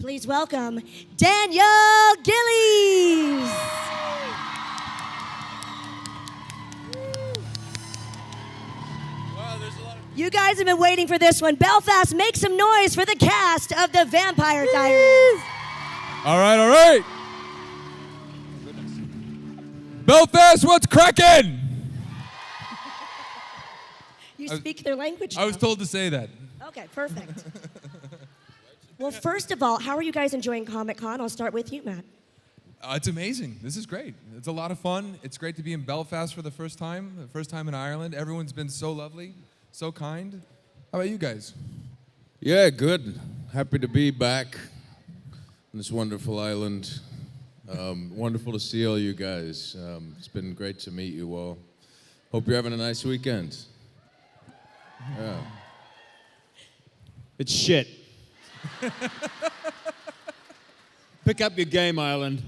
Please welcome Danielle Gillies. You guys have been waiting for this one. Belfast, make some noise for the cast of The Vampire Diaries. All right. Belfast, what's cracking? You speak their language I now. was told to say that. Okay, perfect. Well, first of all, how are you guys enjoying Comic-Con? I'll start with you, Matt. It's amazing. This is great. It's a lot of fun. It's great to be in Belfast for the first time in Ireland. Everyone's been so lovely, so kind. How about you guys? Yeah, good. Happy to be back on this wonderful island. Wonderful to see all you guys. It's been great to meet you all. Hope you're having a nice weekend. Yeah. It's shit. Pick up your game, Ireland.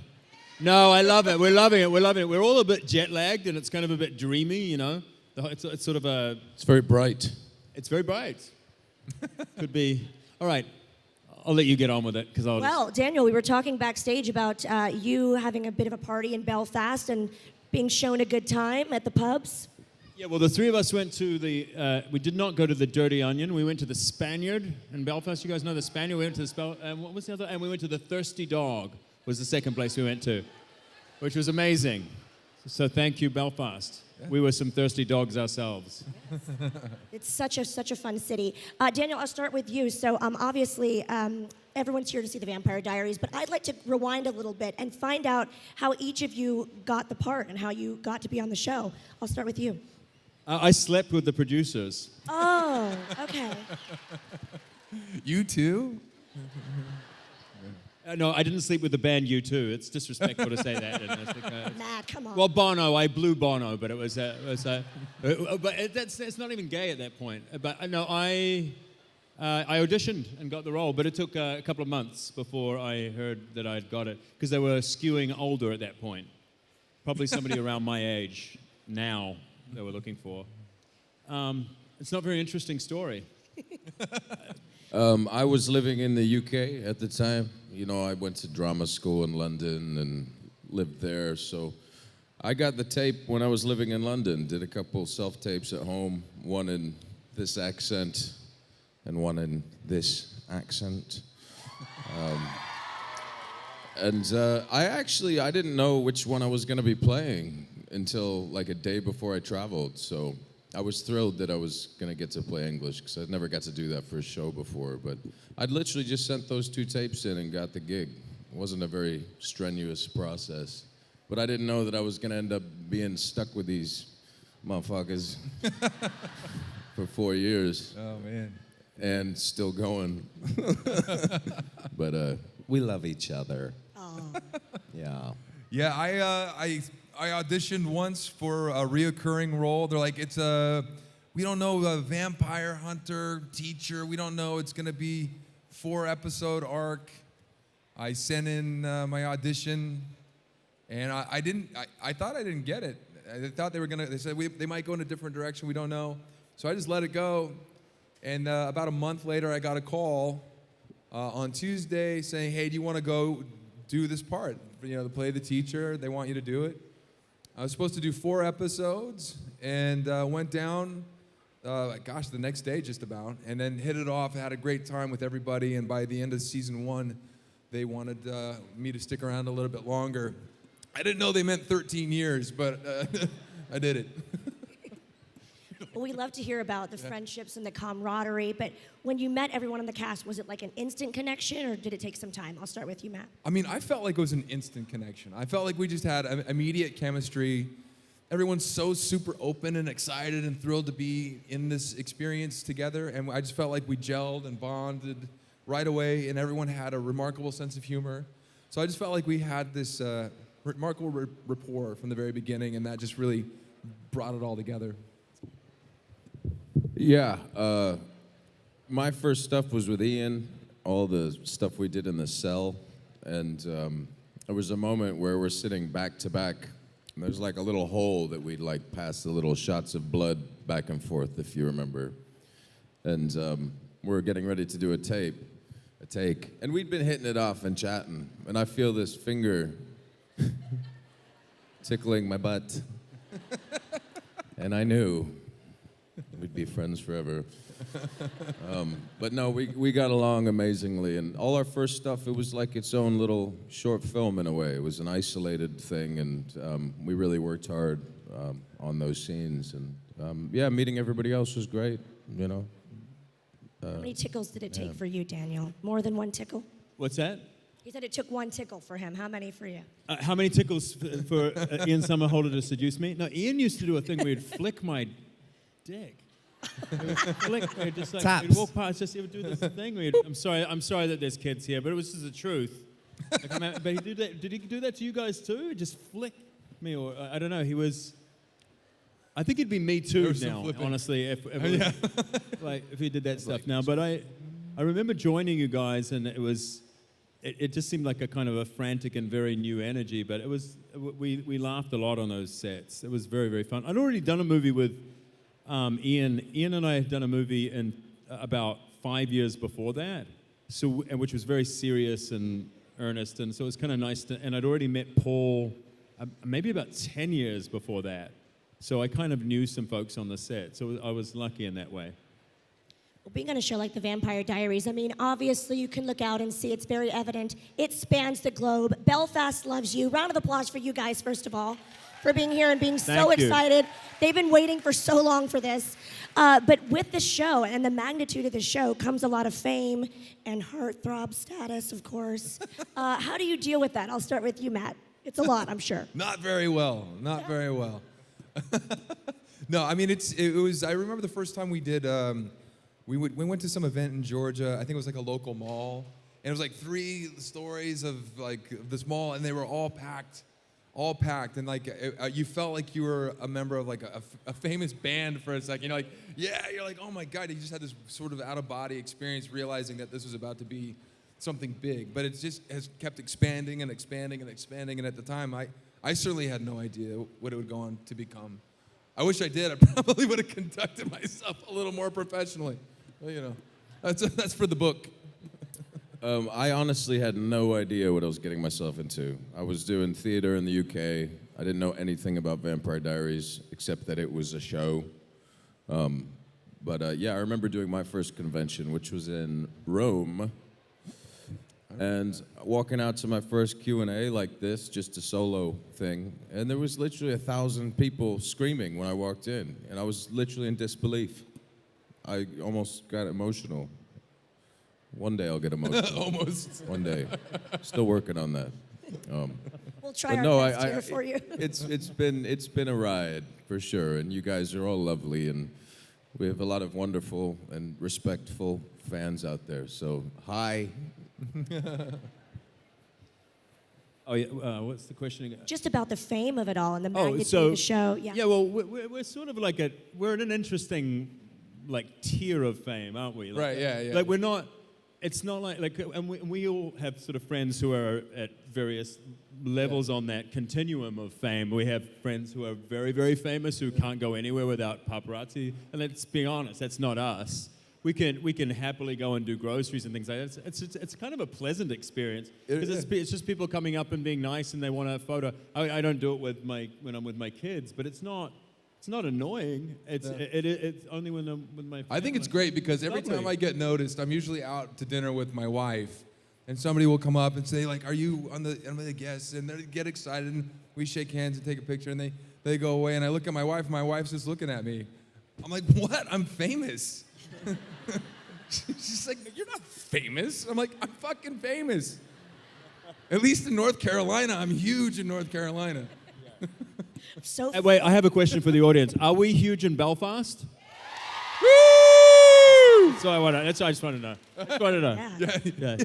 No, I love it. We're loving it. We're all a bit jet lagged, and it's kind of a bit dreamy, you know. It's sort of a. It's very bright. It's very bright. Could be. All right. I'll let you get on with it because I'll. Well, Daniel, we were talking backstage about you having a bit of a party in Belfast and being shown a good time at the pubs. Yeah, well, the three of us went to the. We did not go to the Dirty Onion. We went to the Spaniard in Belfast. You guys know the Spaniard. We went to the what was the other? And we went to the Thirsty Dog. Was the second place we went to, which was amazing. So thank you, Belfast. Yeah. We were some thirsty dogs ourselves. It's such a fun city. Daniel, I'll start with you. So obviously, everyone's here to see The Vampire Diaries, but I'd like to rewind a little bit and find out how each of you got the part and how you got to be on the show. I'll start with you. I slept with the producers. Oh, okay. You too? No, I didn't sleep with the band U2. It's disrespectful to say that. Matt, come on. Well, Bono, I blew Bono, but but it's not even gay at that point. But no, I auditioned and got the role, but it took a couple of months before I heard that I'd got it because they were skewing older at that point. Probably somebody around my age now they were looking for. It's not a very interesting story. I was living in the UK at the time. You know, I went to drama school in London and lived there. So I got the tape when I was living in London. Did a couple self-tapes at home, one in this accent and one in this accent. I didn't know which one I was going to be playing until like a day before I traveled. So I was thrilled that I was going to get to play English because I'd never got to do that for a show before. But I'd literally just sent those 2 tapes in and got the gig. It wasn't a very strenuous process. But I didn't know that I was going to end up being stuck with these motherfuckers for 4 years. Oh, man. And still going. But we love each other. Oh. Yeah. Yeah, I auditioned once for a reoccurring role. They're like, we don't know, a vampire hunter, teacher. We don't know. It's going to be 4-episode arc. I sent in my audition, and I thought I didn't get it. I thought they said they might go in a different direction. We don't know. So I just let it go. And about a month later, I got a call on Tuesday saying, hey, do you want to go do this part? You know, to play the teacher. They want you to do it. I was supposed to do 4 episodes and went down, the next day just about, and then hit it off, had a great time with everybody, and by the end of season 1, they wanted me to stick around a little bit longer. I didn't know they meant 13 years, but I did it. Well, we love to hear about the friendships and the camaraderie, but when you met everyone on the cast, was it like an instant connection, or did it take some time? I'll start with you, Matt. I mean, I felt like it was an instant connection. I felt like we just had immediate chemistry. Everyone's so super open and excited and thrilled to be in this experience together, and I just felt like we gelled and bonded right away, and everyone had a remarkable sense of humor. So I just felt like we had this remarkable rapport from the very beginning, and that just really brought it all together. Yeah, my first stuff was with Ian, all the stuff we did in the cell, and there was a moment where we're sitting back to back, and there's like a little hole that we'd like pass the little shots of blood back and forth, if you remember. And we're getting ready to do a tape, a take. And we'd been hitting it off and chatting, and I feel this finger tickling my butt. And I knew we'd be friends forever. But no, we got along amazingly, and all our first stuff, it was like its own little short film in a way. It was an isolated thing, and we really worked hard on those scenes. And yeah, meeting everybody else was great, you know. How many tickles did it take for you, Daniel? More than one tickle? What's that? He said it took one tickle for him. How many for you? How many tickles for Ian Somerhalder to seduce me? No, Ian used to do a thing where he'd flick my dick. He would flick, he'd just like, Taps. he'd walk past, just he would do this thing. Where I'm sorry that there's kids here, but it was just the truth. Like, but he did that. Did he do that to you guys too? Just flick me, or I don't know. He was. I think he'd be Me Too now, honestly, if if he did that stuff now. But I remember joining you guys, and it just seemed like a kind of a frantic and very new energy. But it was we laughed a lot on those sets. It was very, very fun. I'd already done a movie with Ian. Ian and I had done a movie in about 5 years before that, which was very serious and earnest, and so it was kind of nice to. And I'd already met Paul maybe about 10 years before that. So I kind of knew some folks on the set, so I was lucky in that way. Well, being on a show like The Vampire Diaries, I mean, obviously you can look out and see it's very evident. It spans the globe. Belfast loves you. Round of applause for you guys, first of all, for being here and being so Thank you. excited. They've been waiting for so long for this. But with the show and the magnitude of the show comes a lot of fame and heartthrob status, of course. How do you deal with that? I'll start with you, Matt. It's a lot, I'm sure. Not very well. Not very well. No, I mean it was. I remember the first time we did. We went to some event in Georgia. I think it was like a local mall, and it was like 3 stories of like this mall, and they were all packed, and like you felt like you were a member of like a famous band for a second. You're like, yeah, you're like, oh my God, you just had this sort of out of body experience, realizing that this was about to be something big. But it just has kept expanding and expanding and expanding. And at the time, I certainly had no idea what it would go on to become. I wish I did. I probably would have conducted myself a little more professionally. Well, you know, that's for the book. I honestly had no idea what I was getting myself into. I was doing theater in the UK. I didn't know anything about Vampire Diaries except that it was a show. But yeah, I remember doing my first convention, which was in Rome. And walking out to my first Q&A like this, just a solo thing, and there was literally 1,000 people screaming when I walked in, and I was literally in disbelief. I almost got emotional. One day I'll get emotional. Almost. One day. Still working on that. We'll try But our no, best here for you. it's been a ride for sure, and you guys are all lovely, and we have a lot of wonderful and respectful fans out there. So hi. Oh yeah, what's the question again? Just about the fame of it all and the magnitude of the show. Yeah, well, we're sort of like we're in an interesting like tier of fame, aren't we? Like, Right, yeah. Like we're not. It's not like and we all have sort of friends who are at various levels on that continuum of fame. We have friends who are very, very famous who can't go anywhere without paparazzi. And let's be honest, that's not us. We can happily go and do groceries and things like that. It's kind of a pleasant experience because it's just people coming up and being nice and they want a photo. I don't do it when I'm with my kids, but it's not annoying. It's only when I'm with my family. I think it's great because every time I get noticed, I'm usually out to dinner with my wife, and somebody will come up and say like, "Are you on the?" I'm the guest, and they get excited, and we shake hands and take a picture, and they go away, and I look at my wife, and my wife's just looking at me. I'm like, "What? I'm famous." She's like, "You're not famous." I'm like, "I'm fucking famous. At least in North Carolina, I'm huge in North Carolina." So Wait, I have a question for the audience. Are we huge in Belfast? Woo! So I just want to know. Yeah.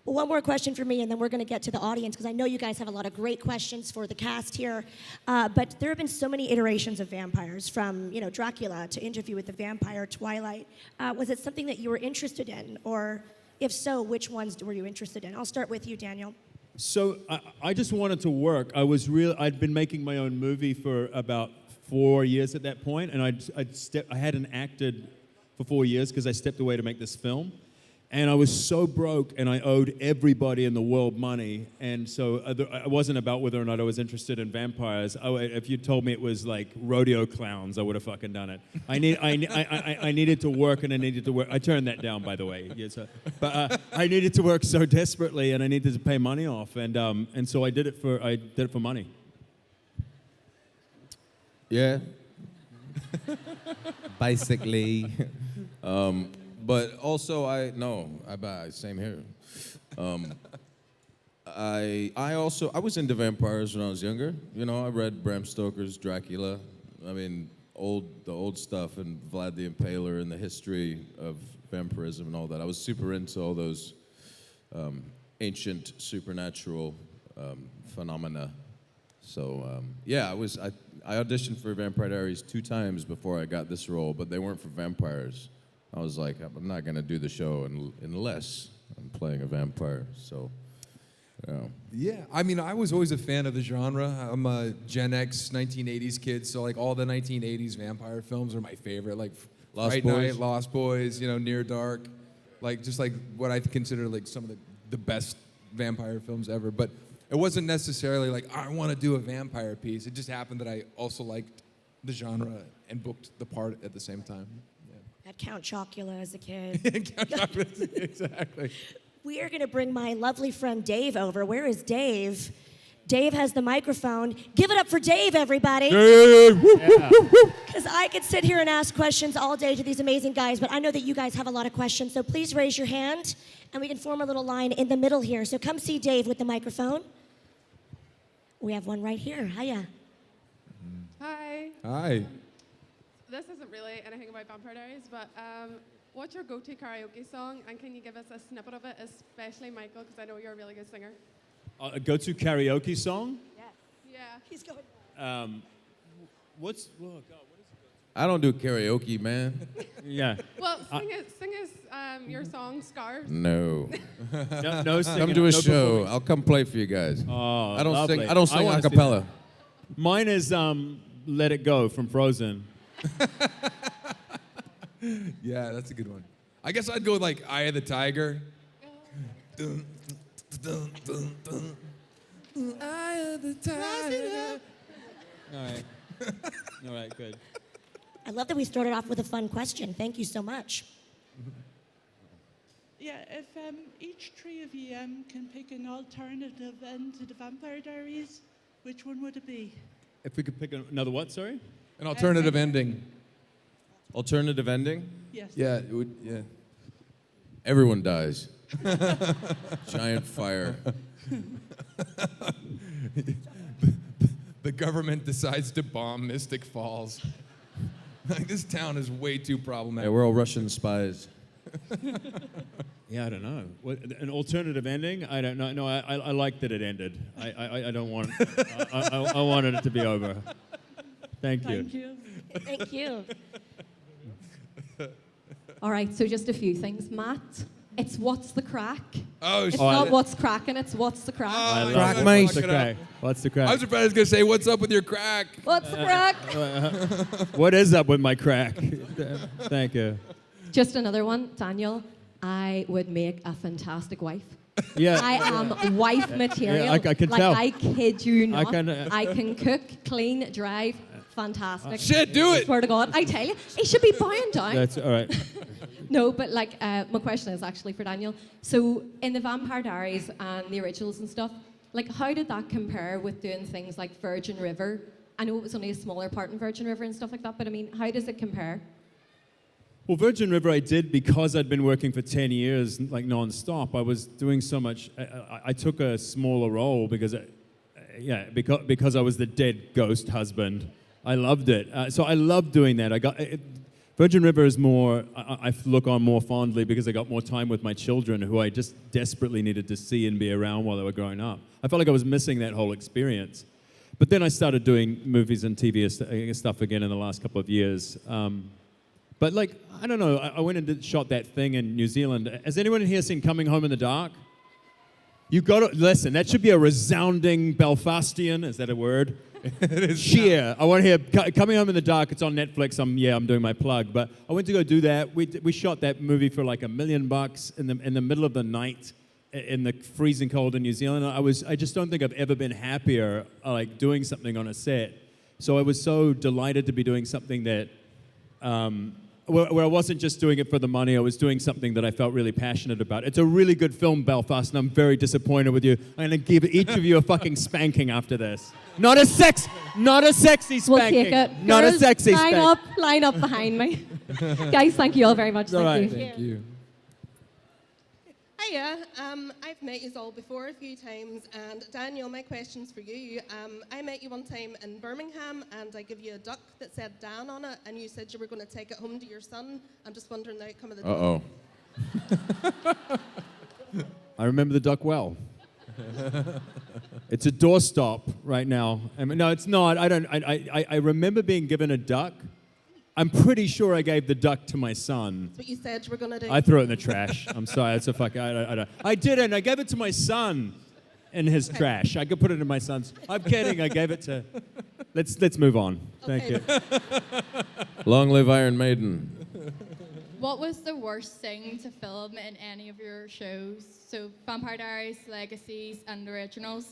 Well, one more question for me, and then we're going to get to the audience, because I know you guys have a lot of great questions for the cast here. But there have been so many iterations of vampires, from Dracula to Interview with the Vampire, Twilight. Was it something that you were interested in, or if so, which ones were you interested in? I'll start with you, Daniel. So I just wanted to work. I'd been making my own movie for about 4 years at that point, and I hadn't acted for 4 years because I stepped away to make this film. And I was so broke, and I owed everybody in the world money. And so it wasn't about whether or not I was interested in vampires. If you told me it was like rodeo clowns, I would have fucking done it. I needed to work, and I needed to work. I turned that down, by the way. But I needed to work so desperately, and I needed to pay money off. And so I did it for money. Yeah. Basically. But also, same here. I was into vampires when I was younger. You know, I read Bram Stoker's Dracula. I mean, the old stuff, and Vlad the Impaler, and the history of vampirism and all that. I was super into all those ancient supernatural phenomena. So I auditioned for Vampire Diaries 2 times before I got this role, but they weren't for vampires. I was like, I'm not going to do the show unless I'm playing a vampire, so, you know. Yeah, I mean, I was always a fan of the genre. I'm a Gen X 1980s kid, so like all the 1980s vampire films are my favorite. Like Lost Fright Boys? Night, Lost Boys, you know, Near Dark, like just like what I consider like some of the best vampire films ever. But it wasn't necessarily like I want to do a vampire piece. It just happened that I also liked the genre and booked the part at the same time. Had Count Chocula as a kid. Exactly. We are going to bring my lovely friend Dave over. Where is Dave? Dave has the microphone. Give it up for Dave, everybody. Dave! Because I could sit here and ask questions all day to these amazing guys, but I know that you guys have a lot of questions, so please raise your hand, and we can form a little line in the middle here. So come see Dave with the microphone. We have one right here. Hiya. Hi. Hi. This isn't really anything about Vampire Diaries, but what's your go-to karaoke song? And can you give us a snippet of it, especially Michael, because I know you're a really good singer. A go-to karaoke song? Yeah. He's going. What is it? I don't do karaoke, man. Yeah. Well, sing us your song, Scars. No. No singing. Come to a no show. performing. I'll come play for you guys. Oh, I don't lovely. sing. I don't sing wanna a see cappella. that. Mine is "Let It Go" from Frozen. Yeah, that's a good one. I guess I'd go with like Eye of the Tiger. Dun, dun, dun, dun, dun. Eye of the Tiger. All right. All right. Good. I love that we started off with a fun question. Thank you so much. Yeah, if each three of you can pick an alternative end to the Vampire Diaries, which one would it be? If we could pick another what? Sorry. An alternative ending. Alternative ending? Yes. Yeah, it would. Yeah. Everyone dies. Giant fire. The government decides to bomb Mystic Falls. Like, this town is way too Yeah, problematic. we're all Russian spies. Yeah, I don't know. An alternative ending? I don't know. No, I like that it ended. I don't want. I wanted it to be over. Thank you. Thank you. Thank you. All right, so just a few things. Matt, it's what's the crack? Oh, It's shit. not what's cracking, it's what's the crack. Oh, I Crack love it. mice. What's the crack? What's the I crack? was surprised I was going to say, what's up with your crack? What's the crack? What is up with my crack? Thank you. Just another one, Daniel. I would make a fantastic wife. Yeah. I am wife material. I can like, tell. I kid you not. can, I can cook, clean, drive. Fantastic. Shit, do it. Swear to God, I tell you, he should be bowing down. That's all right. No, but like, my question is actually for Daniel. So, in the Vampire Diaries and the originals and stuff, like, how did that compare with doing things like Virgin River? I know it was only a smaller part in Virgin River and stuff like that, but I mean, how does it compare? Well, Virgin River I did because I'd been working for 10 years, like non-stop. I was doing so much. I took a smaller role because I was the dead ghost husband. I loved it. So I loved doing that. Virgin River is more, I look on more fondly because I got more time with my children who I just desperately needed to see and be around while they were growing up. I felt like I was missing that whole experience. But then I started doing movies and TV stuff again in the last couple of years. But like, I don't know, I went and shot that thing in New Zealand. Has anyone in here seen Coming Home in the Dark? You got to listen. That should be a resounding Belfastian. Is that a word? Cheer. I want to hear Coming Home in the Dark. It's on Netflix. I'm doing my plug. But I went to go do that. We shot that movie for like $1 million in the middle of the night in the freezing cold in New Zealand. I just don't think I've ever been happier like doing something on a set. So I was so delighted to be doing something that. Where I wasn't just doing it for the money, I was doing something that I felt really passionate about. It's a really good film, Belfast, and I'm very disappointed with you. I'm gonna give each of you a fucking spanking after this. Not a sexy spanking. We'll take it. Not Girls, a sexy spanking. line up behind me. Guys, thank you all very much. All right. Thank you. Hiya, I've met you all before a few times, and Daniel, my question's for you. I met you one time in Birmingham, and I gave you a duck that said Dan on it, and you said you were going to take it home to your son. I'm just wondering the outcome of the duck. I remember the duck well. It's a doorstop right now. I mean, no, it's not. I remember being given a duck. I'm pretty sure I gave the duck to my son. That's what you said you were going to do. I threw it in the trash. I'm sorry. It's a fuck. I didn't. I gave it to my son in his trash. I could put it in my son's. I'm kidding. I gave it to. Let's move on. Thank you. Long live Iron Maiden. What was the worst thing to film in any of your shows? So Vampire Diaries, Legacies, and Originals.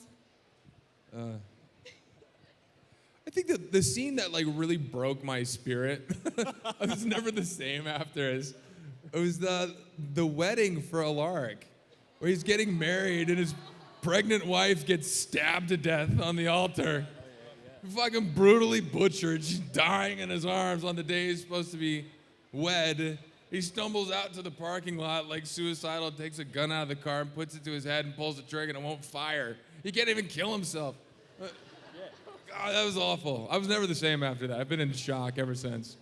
I think that the scene that like really broke my spirit, I was never the same after, it was the wedding for Alaric, where he's getting married and his pregnant wife gets stabbed to death on the altar. Fucking brutally butchered. She's dying in his arms on the day he's supposed to be wed. He stumbles out to the parking lot like suicidal, takes a gun out of the car and puts it to his head and pulls the trigger and it won't fire. He can't even kill himself. God, that was awful. I was never the same after that. I've been in shock ever since.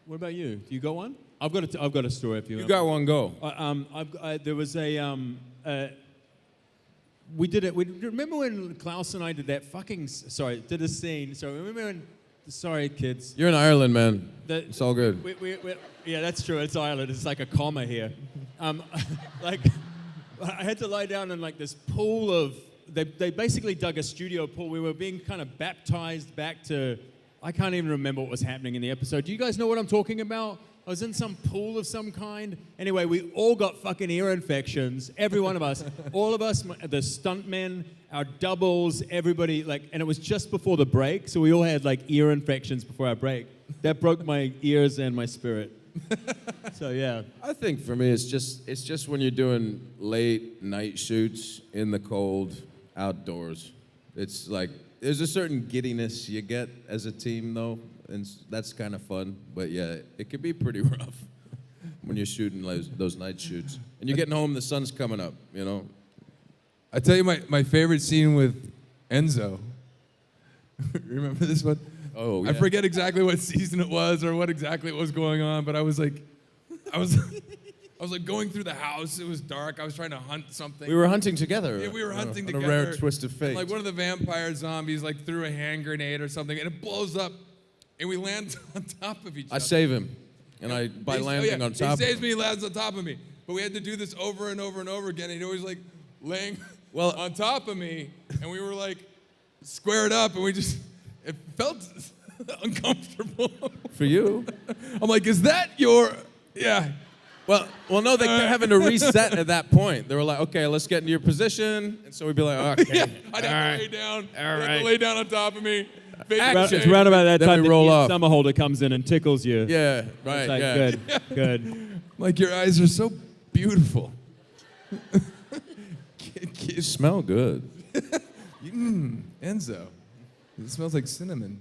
What about you? Do you got one? I've got a story if you. You got one, go. There was we did it. Remember when Klaus and I did that did a scene. So remember when? Sorry, kids. You're in Ireland, man. It's all good. Yeah, that's true. It's Ireland. It's like a comma here. Like, I had to lie down in like this pool of. They basically dug a studio pool. We were being kind of baptized back to. I can't even remember what was happening in the episode. Do you guys know what I'm talking about? I was in some pool of some kind. Anyway, we all got fucking ear infections. Every one of us. All of us, the stuntmen, our doubles, everybody, and it was just before the break, so we all had ear infections before our break. That broke my ears and my spirit. So yeah. I think for me, it's just when you're doing late night shoots in the cold, outdoors. It's like, there's a certain giddiness you get as a team, though, and that's kind of fun. But yeah, it can be pretty rough when you're shooting those night shoots. And you're getting home, the sun's coming up, you know? I tell you my favorite scene with Enzo. Remember this one? Oh, yeah. I forget exactly what season it was or what exactly was going on, but I was going through the house. It was dark. I was trying to hunt something. We were hunting together. Yeah, we were hunting on together. A rare twist of fate. One of the vampire zombies threw a hand grenade or something, and it blows up, and we land on top of each other. I save him, and by landing on top. He saves me. He lands on top of me. But we had to do this over and over and over again. And he always laying on top of me, and we were squared up, and it felt uncomfortable. For you? I'm like, is that your? Yeah. Well, no, they kept having to reset at that point. They were like, okay, let's get into your position. And so we'd be like, okay. Yeah, I'd have to lay down. All right. Have to lay down on top of me. It's round about that Then time we that roll Ian off. Summerholder comes in and tickles you. Yeah, right, It's yeah. Good. Your eyes are so beautiful. You smell good. Enzo. It smells like cinnamon.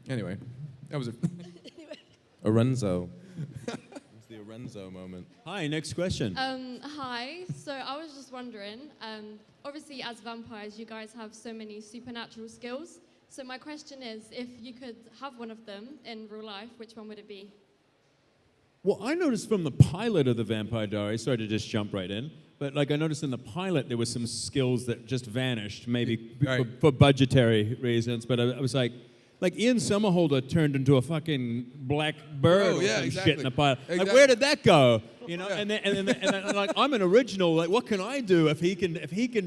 Anyway, that was it. Orenzo. It's the Orenzo moment. Hi, next question. Hi. So I was just wondering, obviously as vampires, you guys have so many supernatural skills. So my question is, if you could have one of them in real life, which one would it be? Well, I noticed from the pilot of the Vampire Diaries, sorry to just jump right in, but I noticed in the pilot there were some skills that just vanished, maybe Right. for budgetary reasons. But I was like, Like Ian Somerhalder turned into a fucking black bird Oh, or yeah, some exactly. shit in a pilot. Like, Exactly. where did that go? You know, Yeah. and then like I'm an original. Like, what can I do if he can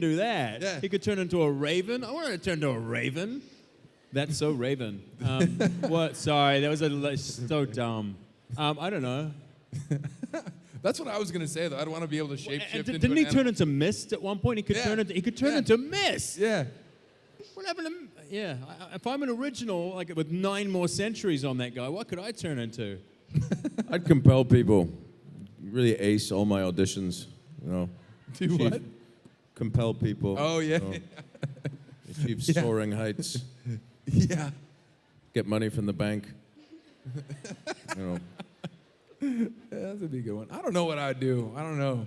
do that? Yeah. He could turn into a raven. I want to turn into a raven. That's so Raven. What? Sorry, that was so dumb. I don't know. That's what I was gonna say though. I'd want to be able to shapeshift into Didn't an he animal. turn into mist at one point? He could Yeah. turn Yeah. into mist. Yeah. What happened to? Yeah, if I'm an original, like with 9 more centuries on that guy, what could I turn into? I'd compel people, really ace all my auditions. You know, Do Achieve- what? Compel people. Oh yeah. you know, achieve Yeah. soaring heights. Yeah. Get money from the bank. You know. Yeah, that's a big good one. I don't know what I'd do. I don't know.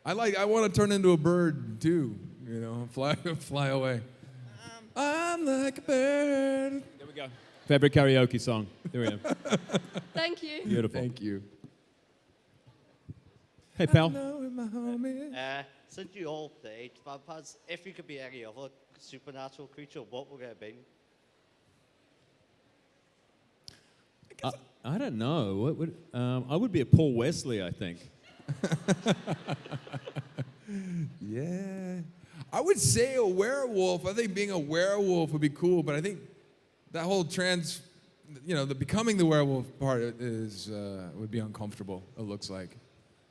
I want to turn into a bird too. You know, fly away. I'm like a bird. There we go. Favorite karaoke song. There we go. Thank you. Beautiful. Thank you. Hey, pal. Since you all played vampires, if you could be any other supernatural creature, what would it be? I don't know. What would I would be a Paul Wesley, I think. Yeah. I would say a werewolf. I think being a werewolf would be cool, but I think that whole the becoming the werewolf part is would be uncomfortable, it looks like.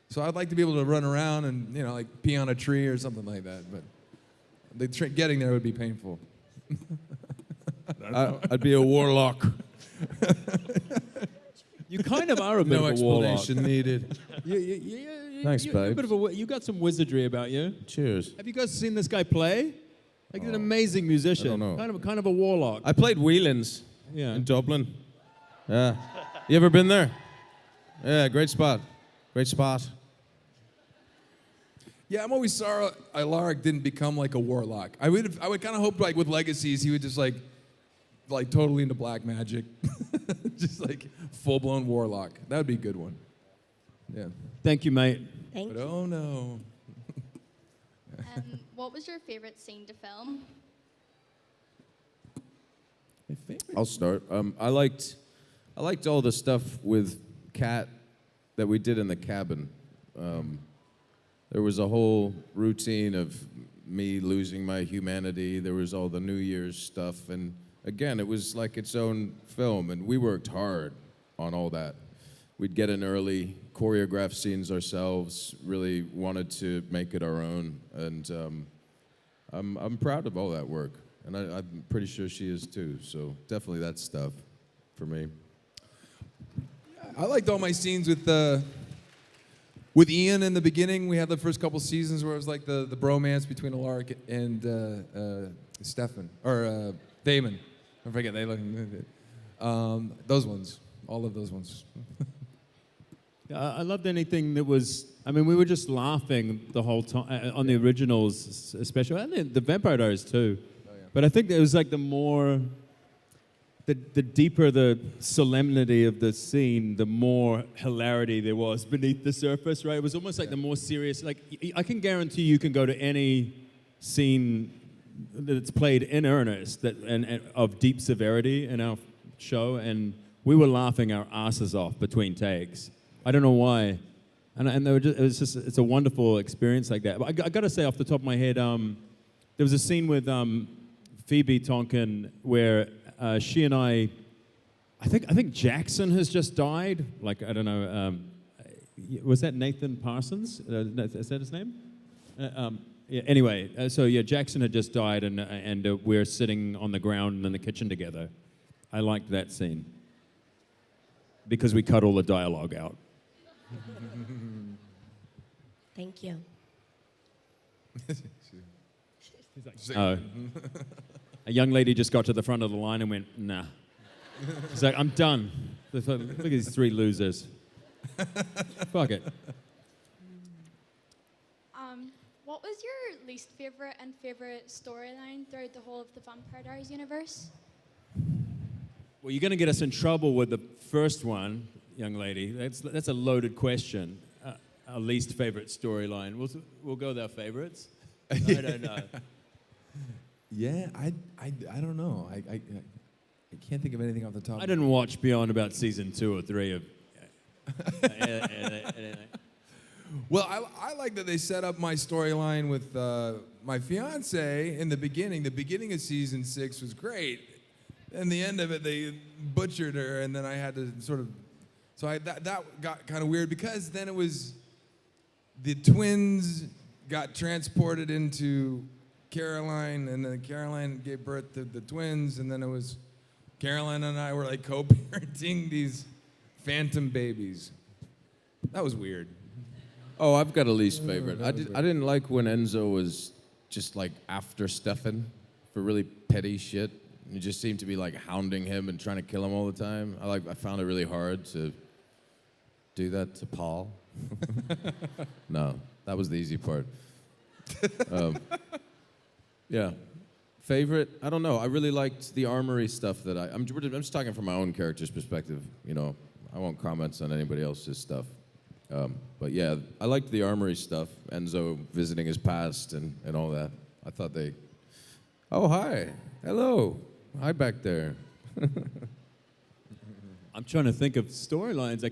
So I'd like to be able to run around and, like pee on a tree or something like that, but getting there would be painful. I'd be a warlock. You kind of are a bit No of a warlock. explanation needed. Thanks, you're a babes. bit of you got some wizardry about you. Cheers. Have you guys seen this guy play? Like he's an amazing musician. I don't know. Kind of a warlock. I played Whelan's Yeah. in Dublin. Yeah. You ever been there? Yeah, great spot. Great spot. Yeah, I'm always sorry Alaric didn't become like a warlock. I would kind of hope like with Legacies he would just like totally into black magic, just like full blown warlock. That would be a good one. Yeah. Thank you, mate. Thank But you. oh no. What was your favorite scene to film? I'll start. I liked all the stuff with Kat that we did in the cabin. There was a whole routine of me losing my humanity. There was all the New Year's stuff, and again, it was like its own film, and we worked hard on all that. We'd get in early, choreograph scenes ourselves. Really wanted to make it our own, and I'm proud of all that work, and I'm pretty sure she is too. So definitely that stuff for me. I liked all my scenes with Ian in the beginning. We had the first couple seasons where it was like the bromance between Alaric and Stefan or Damon. I forget they those ones, all of those ones. I loved anything that was. I mean, we were just laughing the whole time on the originals, especially, and the Vampire Diaries too. Oh, yeah. But I think it was like the deeper the solemnity of the scene, the more hilarity there was beneath the surface. Right? It was almost like the more serious. Like I can guarantee you can go to any scene that's played in earnest and of deep severity in our show, and we were laughing our asses off between takes. I don't know why, and they were it's a wonderful experience like that. But I got to say off the top of my head, there was a scene with Phoebe Tonkin where she and I think Jackson has just died. Like I don't know, was that Nathan Parsons? Is that his name? Yeah, anyway, so Jackson had just died, and we're sitting on the ground in the kitchen together. I liked that scene because we cut all the dialogue out. Thank you. Oh. A young lady just got to the front of the line and went, nah. She's like, I'm done. Look at these 3 losers. Fuck it. What was your least favorite and favorite storyline throughout the whole of the Vampire Diaries universe? Well, you're going to get us in trouble with the first one, young lady. That's a loaded question. Our least favorite storyline. We'll go with our favorites. I don't know. Yeah, I don't know. I can't think of anything off the top. I didn't watch beyond about season 2 or 3 of. Well, I like that they set up my storyline with my fiance in the beginning. The beginning of season 6 was great. And the end of it, they butchered her, and then I had to sort of. So that got kind of weird because then it was the twins got transported into Caroline, and then Caroline gave birth to the twins, and then it was Caroline and I were like co-parenting these phantom babies. That was weird. Oh, I've got a least favorite. I didn't like when Enzo was just like after Stefan for really petty shit. He just seemed to be like hounding him and trying to kill him all the time. I found it really hard to do that to Paul. No, that was the easy part. Yeah. Favorite? I don't know. I really liked the armory stuff that I'm just talking from my own character's perspective. You know, I won't comment on anybody else's stuff. But yeah, I liked the armory stuff. Enzo visiting his past and all that. I thought they. Oh, hi. Hello. Hi back there. I'm trying to think of storylines.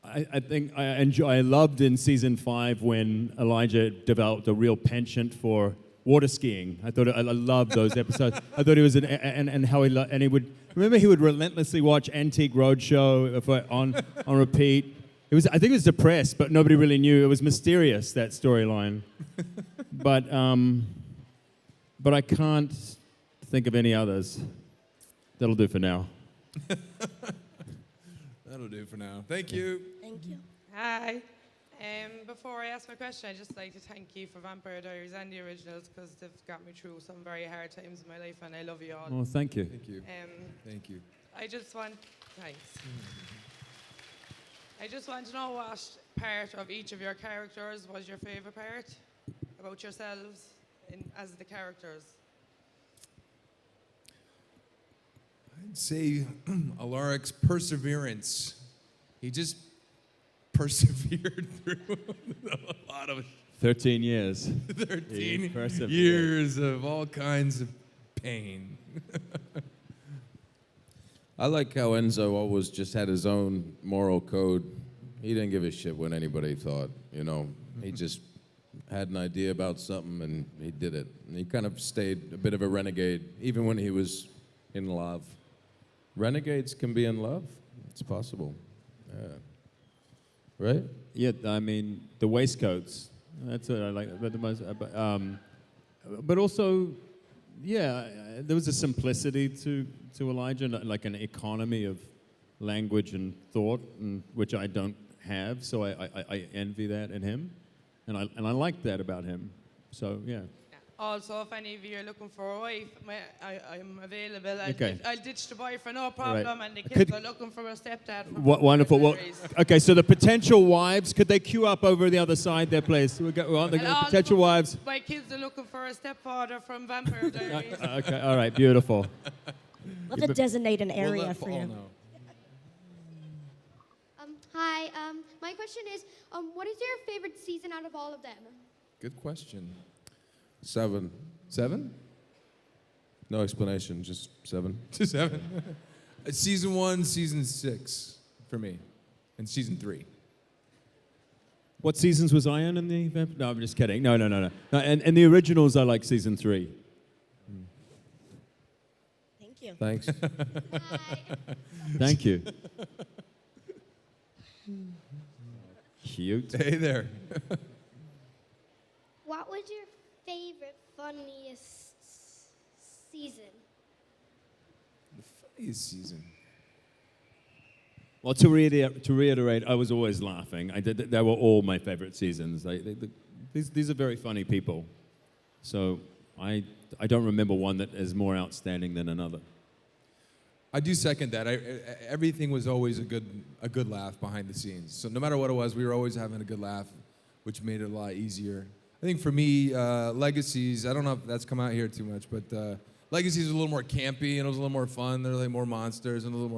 I think I loved in season 5 when Elijah developed a real penchant for water skiing. I loved those episodes. I thought he was and how he would remember he would relentlessly watch Antique Roadshow on repeat. I think he was depressed, but nobody really knew. It was mysterious, that storyline. But I can't think of any others. That'll do for now. That'll do for now. Thank you. Thank you. Hi. Before I ask my question, I'd just like to thank you for Vampire Diaries and the originals because they've got me through some very hard times in my life, and I love you all. Oh, thank you. Thank you. Thank you. I just want to know what part of each of your characters was your favorite part about yourselves as the characters. I'd say Alaric's perseverance. He just persevered through a lot of 13 years. 13 years of all kinds of pain. I like how Enzo always just had his own moral code. He didn't give a shit what anybody thought, you know. He just had an idea about something and he did it. And he kind of stayed a bit of a renegade, even when he was in love. Renegades can be in love. It's possible. Yeah. Right? Yeah, I mean, the waistcoats. That's what I like. But also, yeah, there was a simplicity to Elijah, like an economy of language and thought, which I don't have. So I envy that in him, and I like that about him. So yeah. Also, if any of you are looking for a wife, I'm available. Okay. I'll ditch the boy for no problem, Right. and the kids are looking for a stepdad. Wonderful. Well, okay, so the potential wives, could they queue up over the other side there, please? The potential wives. My kids are looking for a stepfather from Vampire Diaries. Okay, all right, beautiful. We'll have to designate an area for you. Hi, my question is, what is your favorite season out of all of them? Good question. 7. 7? No explanation, just 7. 7. Season 1, season 6 for me, and season 3. What seasons was I in the? No, I'm just kidding. No. And the originals, I like season 3. Thank you. Thanks. Thank you. Cute. Hey there. What was your favorite, funniest season? The funniest season. Well, to reiterate, I was always laughing. They were all my favorite seasons. These are very funny people. So I don't remember one that is more outstanding than another. I do second that. Everything was always a good laugh behind the scenes. So no matter what it was, we were always having a good laugh, which made it a lot easier. I think for me, Legacies, I don't know if that's come out here too much, but Legacies was a little more campy and it was a little more fun. There were like more monsters and a little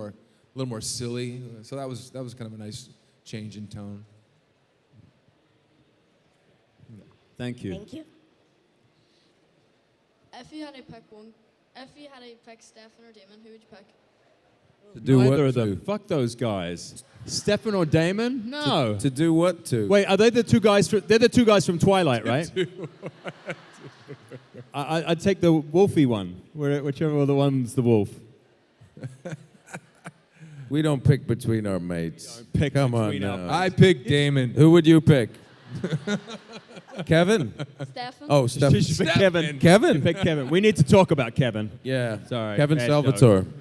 more silly. So that was kind of a nice change in tone. Thank you. Thank you. If you had to pick one If you had to pick Stefan or Damon, who would you pick? To do Neither what of them. to? Fuck those guys. Stefan or Damon? No. To do what to? Wait, are they the two guys? They're the two guys from Twilight, right? I'd take the wolfy one, whichever the one's the wolf. We don't pick between our mates. Come on between our now. mates. I picked Damon. Who would you pick? Kevin? Stefan? Oh, Stefan. She should pick Kevin. Kevin? Pick Kevin. We need to talk about Kevin. Yeah. Sorry. Kevin bad Salvatore. joke.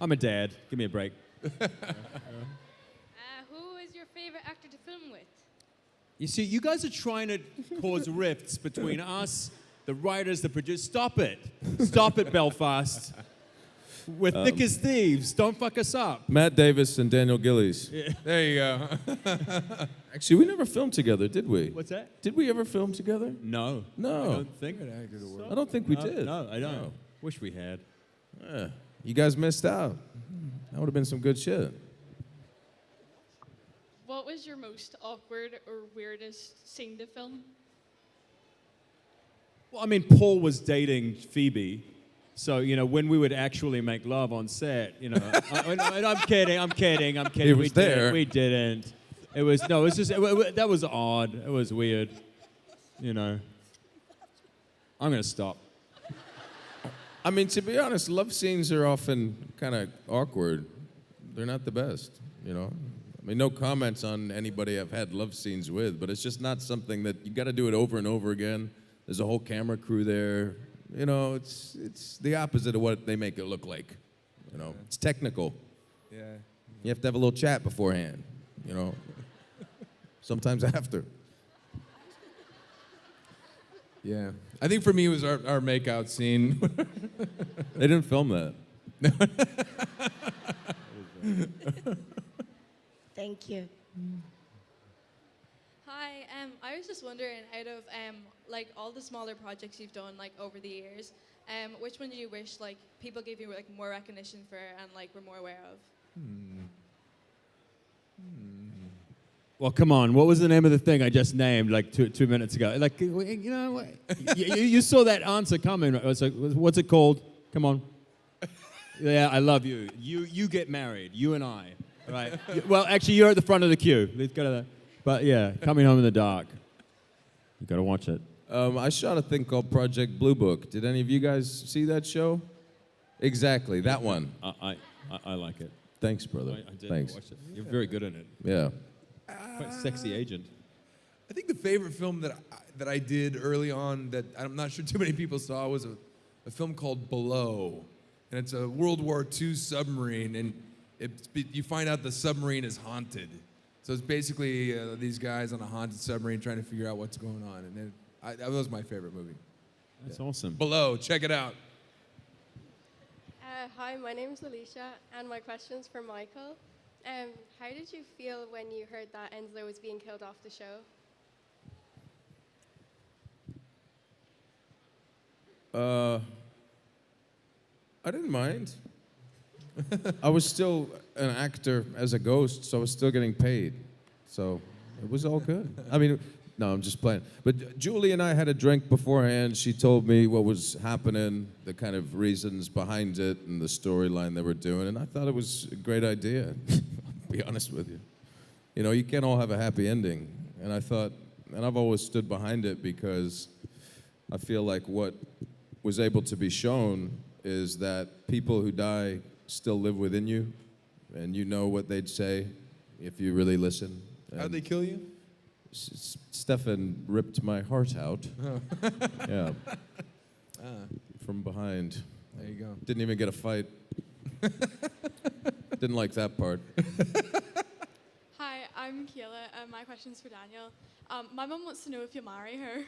I'm a dad. Give me a break. Who is your favorite actor to film with? You see, you guys are trying to cause rifts between us, the writers, the producers. Stop it. Stop it, Belfast. We're thick as thieves. Don't fuck us up. Matt Davis and Daniel Gillies. Yeah. There you go. Actually, we never filmed together, did we? What's that? Did we ever film together? No. No. I don't think. I don't think we did. No, I don't. No. Wish we had. Yeah. You guys missed out. That would have been some good shit. What was your most awkward or weirdest scene to film? Well, I mean, Paul was dating Phoebe. So, when we would actually make love on set, I'm kidding. He was we there. We didn't. It was just, that was odd. It was weird. I'm going to stop. I mean, to be honest, love scenes are often kind of awkward. They're not the best, I mean, no comments on anybody I've had love scenes with, but it's just not something that you got to do it over and over again. There's a whole camera crew there. It's the opposite of what they make it look like. It's technical. Yeah. You have to have a little chat beforehand, sometimes after. Yeah. I think for me it was our makeout scene. They didn't film that. Thank you. Hi, I was just wondering, out of all the smaller projects you've done over the years, which one do you wish people gave you more recognition for and were more aware of? Well, come on. What was the name of the thing I just named 2 minutes ago? You saw that answer coming. Right? It's what's it called? Come on. Yeah, I love you. You get married. You and I. Right. Well, actually, you're at the front of the queue. Let's go to that. But yeah, Coming Home in the Dark. You got to watch it. I shot a thing called Project Blue Book. Did any of you guys see that show? Exactly, that one. I like it. Thanks, brother. I did Thanks. watch it. You're very good in it. Yeah. Quite a sexy agent. I think the favorite film that I did early on that I'm not sure too many people saw was a film called Below, and it's a World War II submarine, and you find out the submarine is haunted. So it's basically these guys on a haunted submarine trying to figure out what's going on, and that was my favorite movie. That's awesome. Below, check it out. Hi, my name is Alicia, and my question's for Michael. How did you feel when you heard that Enzo was being killed off the show? I didn't mind. I was still an actor as a ghost, so I was still getting paid. So it was all good. I mean, no, I'm just playing. But Julie and I had a drink beforehand. She told me what was happening, the kind of reasons behind it, and the storyline they were doing, and I thought it was a great idea. I'll be honest with you. You can't all have a happy ending. And I thought, and I've always stood behind it because I feel like what was able to be shown is that people who die still live within you, and you know what they'd say if you really listen. How'd they kill you? Stefan ripped my heart out. Oh. Yeah. From behind. There you go. Didn't even get a fight. Didn't like that part. Hi, I'm Kayla, and my question's for Daniel. My mum wants to know if you'll marry her.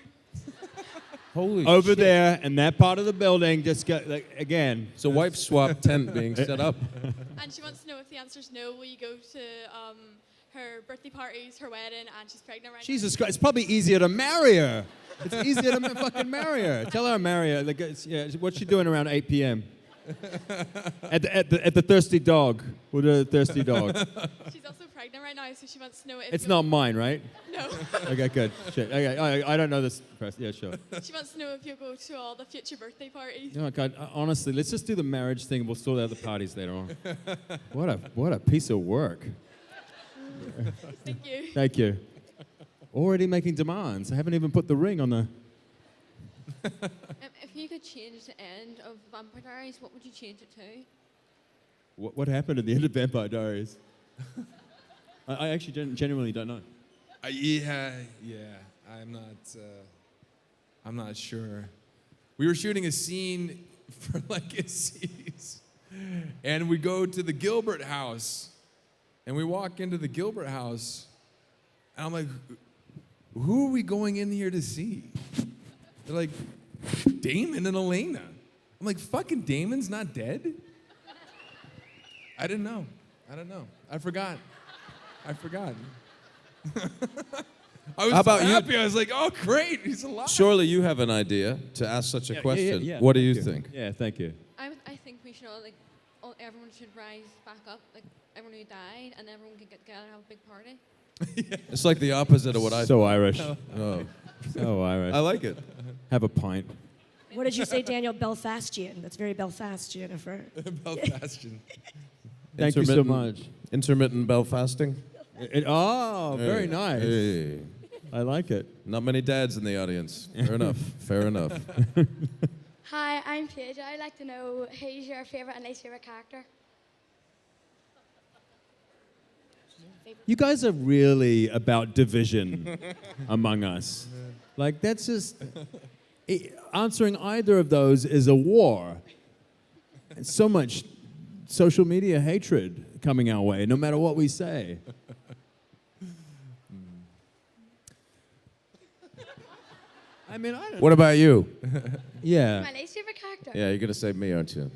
Holy Over shit. there in that part of the building, just go, again. It's a wife swap tent being set up. And she wants to know if the answer's no, will you go to her birthday parties, her wedding, and she's pregnant right Jesus Christ, it's probably easier to marry her. It's easier to fucking marry her. Tell her to marry her. What's she doing around 8 p.m.? At the Thirsty Dog. We'll do the Thirsty Dog. She's also pregnant right now, so she wants to know if It's not mine, right? No. No. Okay, good. Shit. Okay, I don't know this person. Yeah, sure. She wants to know if you'll go to all the future birthday parties. Oh, God, honestly, let's just do the marriage thing. We'll sort out the parties later on. What a piece of work. Thank you. Thank you. Already making demands. I haven't even put the ring on the... If you could change the end of Vampire Diaries, what would you change it to? What happened at the end of Vampire Diaries? I actually genuinely don't know. Yeah. I'm not sure. We were shooting a scene for Legacies, and we go to the Gilbert house, and we walk into the Gilbert house, and I'm like, who are we going in here to see? They're like, Damon and Elena. I'm like, fucking Damon's not dead? I didn't know. I forgot. I was How about you? happy. I was like, oh, great, he's alive. Surely you have an idea to ask such a question. Yeah, What do you thank think? Yeah, thank you. I think we should all, everyone should rise back up, like everyone who died, and everyone can get together and have a big party. It's like the opposite of what I So thought. Irish. Oh. So Irish. I like it. Have a pint. What did you say, Daniel? Belfastian. That's very Belfastian of her. Belfastian. Thank you so much. Intermittent Belfasting. Very nice. Hey. I like it. Not many dads in the audience. Fair enough. Fair enough. Hi, I'm Paige. I'd like to know who's your favourite and least favourite character. You guys are really about division among us. Like, that's just... answering either of those is a war. And so much social media hatred coming our way, no matter what we say. I mean, I don't What about you? Yeah. My least favourite character? Yeah, you're going to say me, aren't you?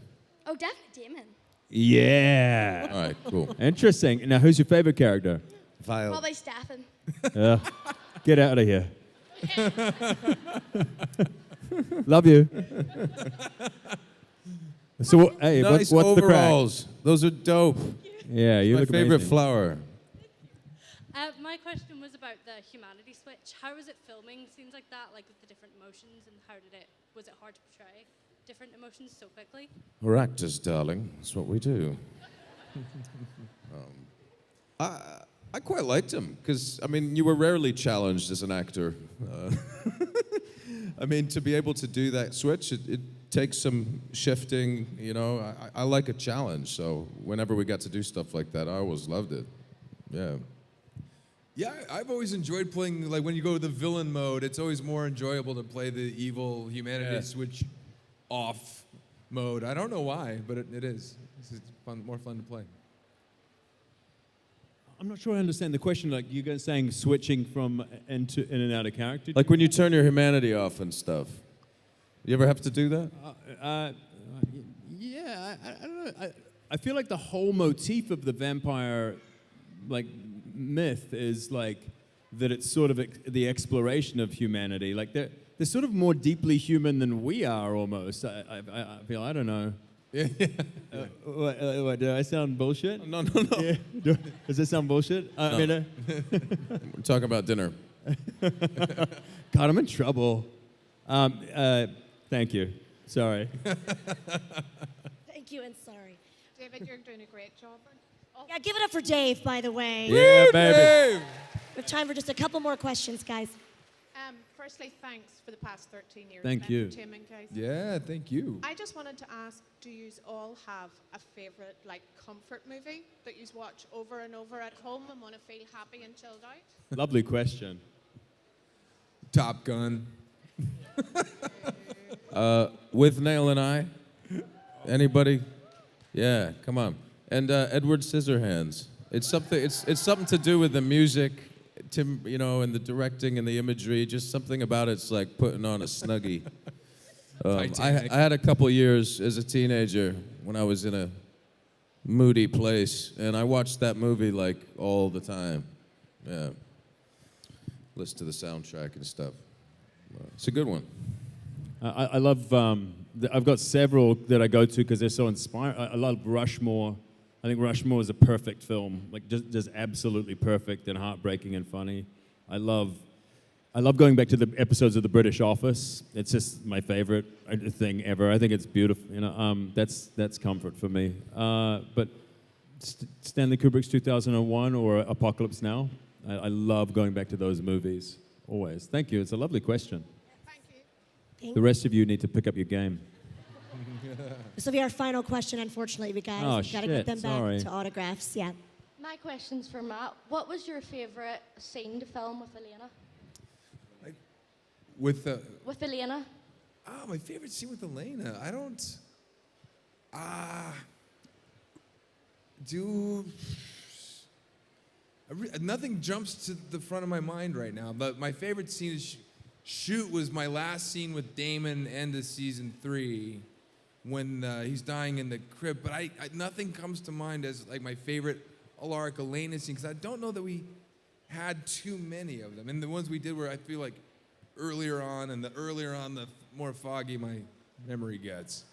Oh, definitely Damon. Yeah. All right, cool. Interesting. Now, who's your favorite character? Vile. Probably Stefan. Get out of here. Love you. So, hey, Nice what's the crack? overalls. Those are dope. Yeah, you My look favorite amazing. flower. My question was about the humanity switch. How was it filming scenes like that, like with the different emotions, and was it hard to portray different emotions so quickly? We're actors, darling. That's what we do. I quite liked him because, I mean, you were rarely challenged as an actor. I mean, to be able to do that switch, it takes some shifting, you know. I like a challenge, so whenever we got to do stuff like that, I always loved it. Yeah. Yeah, I've always enjoyed playing, like when you go to the villain mode, it's always more enjoyable to play the evil humanity switch off mode. I don't know why, but it is. It's fun, more fun to play. I'm not sure I understand the question. Like, you guys saying switching from in and out of character? Like when you turn your humanity off and stuff. You ever have to do that? Yeah, I don't know. I feel like the whole motif of the vampire, like, myth is like that it's sort of the exploration of humanity. Like they're sort of more deeply human than we are almost. I feel, I don't know. Yeah. What, do I sound bullshit? No. Yeah. Does that sound bullshit? No. I mean, We're talking about dinner. God, I'm in trouble. Thank you. Sorry. Thank you and sorry. David, you're doing a great job. Yeah, give it up for Dave, by the way. Yeah, baby. We have time for just a couple more questions, guys. Firstly, thanks for the past 13 years Thank of you. entertainment, guys. Yeah, thank you. I just wanted to ask, do you all have a favourite, like, comfort movie that you watch over and over at home and want to feel happy and chilled out? Lovely question. Top Gun. With Nail and I? Anybody? Yeah, come on. And Edward Scissorhands. It's something to do with the music, you know, and the directing and the imagery. Just something about it's like putting on a Snuggie. I had a couple years as a teenager when I was in a moody place, and I watched that movie like all the time. Yeah. Listen to the soundtrack and stuff. It's a good one. I love. I've got several that I go to because they're so inspiring. I love Rushmore. I think Rushmore is a perfect film, like just absolutely perfect and heartbreaking and funny. I love going back to the episodes of The British Office. It's just my favorite thing ever. I think it's beautiful. That's comfort for me. But Stanley Kubrick's 2001 or Apocalypse Now. I love going back to those movies always. Thank you. It's a lovely question. Thank The rest of you need to pick up your game. This will be our final question, unfortunately, guys. Oh, We've got to get them shit, back sorry. to autographs. Yeah. My question's for Matt. What was your favourite scene to film with Elena? With the With Elena? my favorite scene with Elena. I don't do. Nothing jumps to the front of my mind right now. But my favorite scene is Shoot was my last scene with Damon, end of season 3, when he's dying in the crib. But nothing comes to mind as like my favorite Alaric Elena scene, because I don't know that we had too many of them. And the ones we did were, I feel like, earlier on, and the earlier on, the more foggy my memory gets.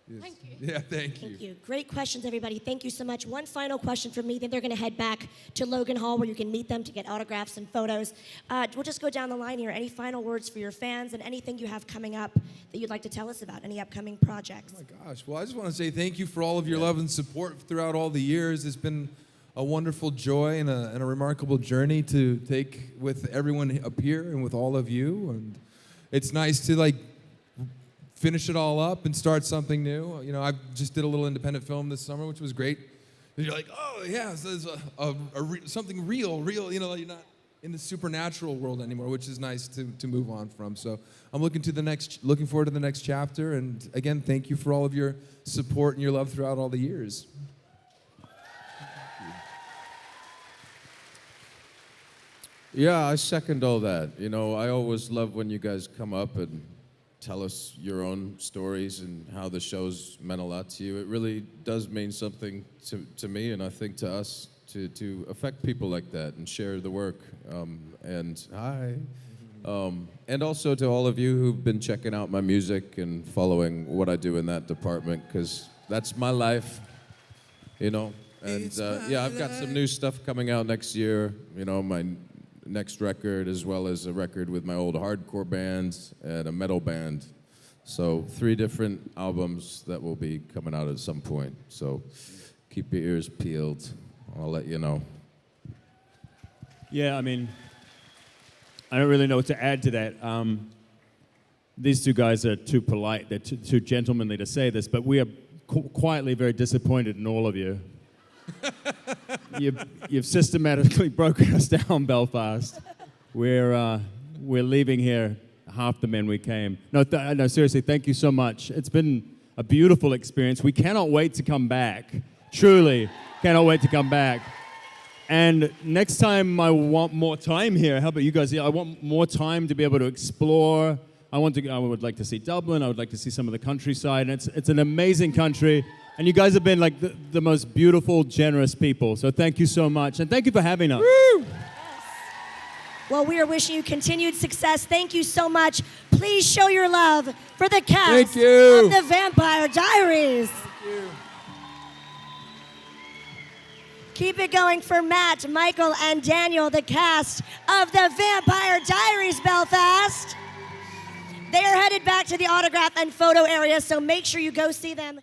Yes. Thank you. Yeah, thank you. Thank you. Great questions, everybody. Thank you so much. One final question from me, then they're going to head back to Logan Hall where you can meet them to get autographs and photos. We'll just go down the line here. Any final words for your fans and anything you have coming up that you'd like to tell us about? Any upcoming projects? Oh my gosh. Well, I just want to say thank you for all of your love and support throughout all the years. It's been a wonderful joy and a remarkable journey to take with everyone up here and with all of you. And it's nice to finish it all up and start something new. I just did a little independent film this summer, which was great. And you're like, oh yeah, so there's something real. You're not in the supernatural world anymore, which is nice to move on from. So I'm looking forward to the next chapter. And again, thank you for all of your support and your love throughout all the years. Yeah, I second all that. I always love when you guys come up and tell us your own stories and how the show's meant a lot to you. It really does mean something to me, and I think to us, to affect people like that and share the work. And also to all of you who've been checking out my music and following what I do in that department, because that's my life, And I've got some new stuff coming out next year. My next record, as well as a record with my old hardcore band and a metal band. So 3 different albums that will be coming out at some point. So keep your ears peeled. I'll let you know. Yeah, I mean, I don't really know what to add to that. These 2 guys are too polite. They're too gentlemanly to say this, but we are quietly very disappointed in all of you. You've systematically broken us down, Belfast. We're leaving here half the men we came. No, seriously, thank you so much. It's been a beautiful experience. We cannot wait to come back. Truly, cannot wait to come back. And next time I want more time here. How about you guys? I want more time to be able to explore. I would like to see Dublin. I would like to see some of the countryside. And it's an amazing country. And you guys have been like the most beautiful, generous people. So thank you so much. And thank you for having us. Woo! Yes. Well, we are wishing you continued success. Thank you so much. Please show your love for the cast of The Vampire Diaries. Thank you. Keep it going for Matt, Michael, and Daniel, the cast of The Vampire Diaries, Belfast. They are headed back to the autograph and photo area, so make sure you go see them.